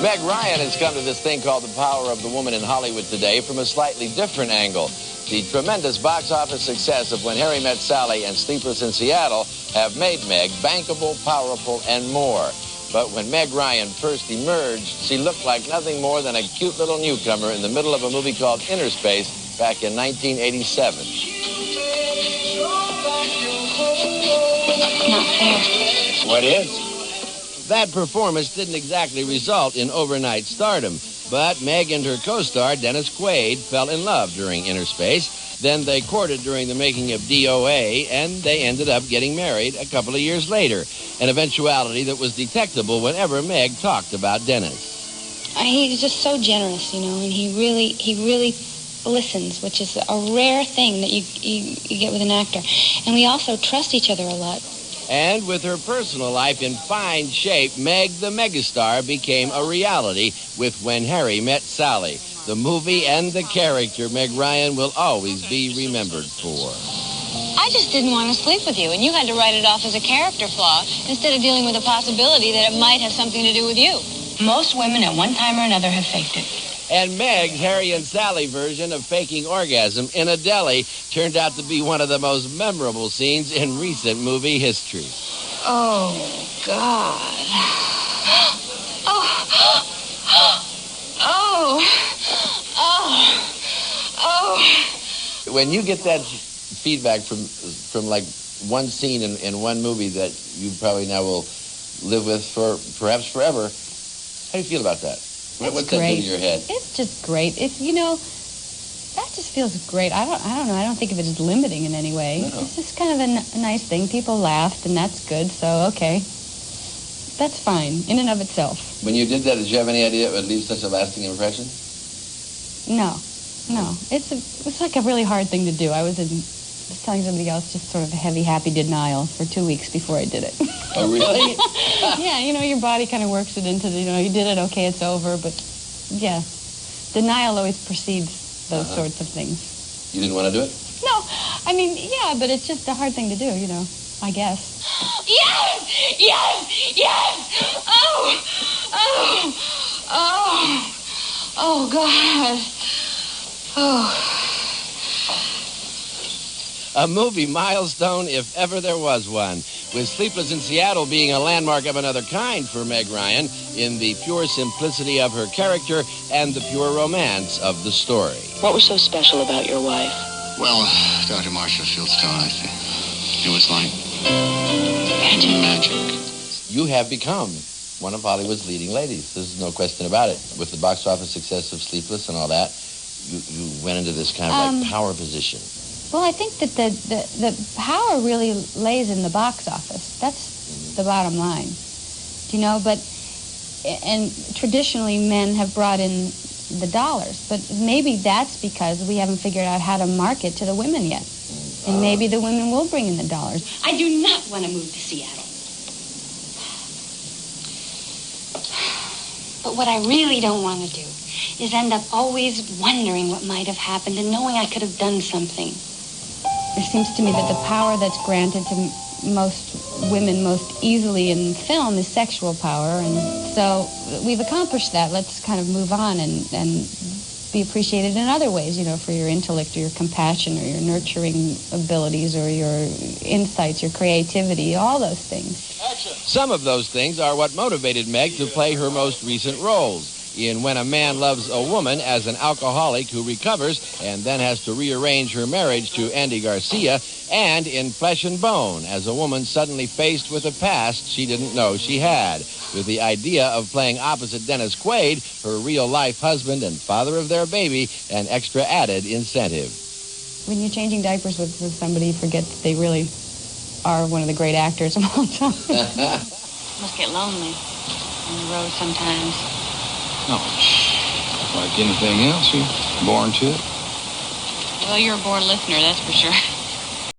Meg Ryan has come to this thing called The Power of the Woman in Hollywood today from a slightly different angle. The tremendous box office success of When Harry Met Sally and Sleepless in Seattle have made Meg bankable, powerful, and more. But when Meg Ryan first emerged, she looked like nothing more than a cute little newcomer in the middle of a movie called Inner Space back in 1987. Not fair. What is? That performance didn't exactly result in overnight stardom, but Meg and her co-star, Dennis Quaid, fell in love during Inner Space. Then they courted during the making of DOA, and they ended up getting married a couple of years later, an eventuality that was detectable whenever Meg talked about Dennis. He's just so generous, you know, and he really listens, which is a rare thing that you get with an actor. And we also trust each other a lot. And with her personal life in fine shape, Meg the megastar became a reality with When Harry Met Sally. The movie and the character Meg Ryan will always be remembered for. I just didn't want to sleep with you, and you had to write it off as a character flaw instead of dealing with the possibility that it might have something to do with you. Most women at one time or another have faked it. And Meg's Harry and Sally version of faking orgasm in a deli turned out to be one of the most memorable scenes in recent movie history. Oh, God. When you get that feedback from like one scene in one movie that you probably now will live with for perhaps forever, how do you feel about that? What's that do in your head? It's just great. It's, you know, that just feels great. I don't know. I don't think of it as limiting in any way. No. It's just kind of a nice thing. People laughed, and that's good. So, okay. That's fine in and of itself. When you did that, did you have any idea it would leave such a lasting impression? No. It's like a really hard thing to do. I was telling somebody else, just sort of a heavy, happy denial for 2 weeks before I did it. Oh, really? Yeah, you know, your body kind of works it into, you know, you did it, okay, it's over, but, yeah. Denial always precedes those sorts of things. You didn't want to do it? No, I mean, yeah, but it's just a hard thing to do, you know, I guess. Yes! Oh, God. Oh. A movie milestone, if ever there was one, with Sleepless in Seattle being a landmark of another kind for Meg Ryan in the pure simplicity of her character and the pure romance of the story. What was so special about your wife? Well, Dr. Marcia Fieldstone, I think. It was like magic. You have become one of Hollywood's leading ladies. There's no question about it. With the box office success of Sleepless and all that, you went into this kind of like power position. Well, I think that the power really lays in the box office. That's the bottom line. Do you know? And traditionally men have brought in the dollars, but maybe that's because we haven't figured out how to market to the women yet. And maybe the women will bring in the dollars. I do not want to move to Seattle. But what I really don't want to do is end up always wondering what might have happened and knowing I could have done something. It seems to me that the power that's granted to most women most easily in film is sexual power, and so we've accomplished that. Let's kind of move on and be appreciated in other ways, you know, for your intellect or your compassion or your nurturing abilities or your insights, your creativity, all those things. Some of those things are what motivated Meg to play her most recent roles. In When a Man Loves a Woman as an alcoholic who recovers and then has to rearrange her marriage to Andy Garcia, and in Flesh and Bone as a woman suddenly faced with a past she didn't know she had, with the idea of playing opposite Dennis Quaid, her real-life husband and father of their baby, an extra added incentive. When you're changing diapers with somebody, you forget that they really are one of the great actors of all time. Must get lonely on the road sometimes. No, like anything else, you're born to it. Well, you're a born listener, that's for sure.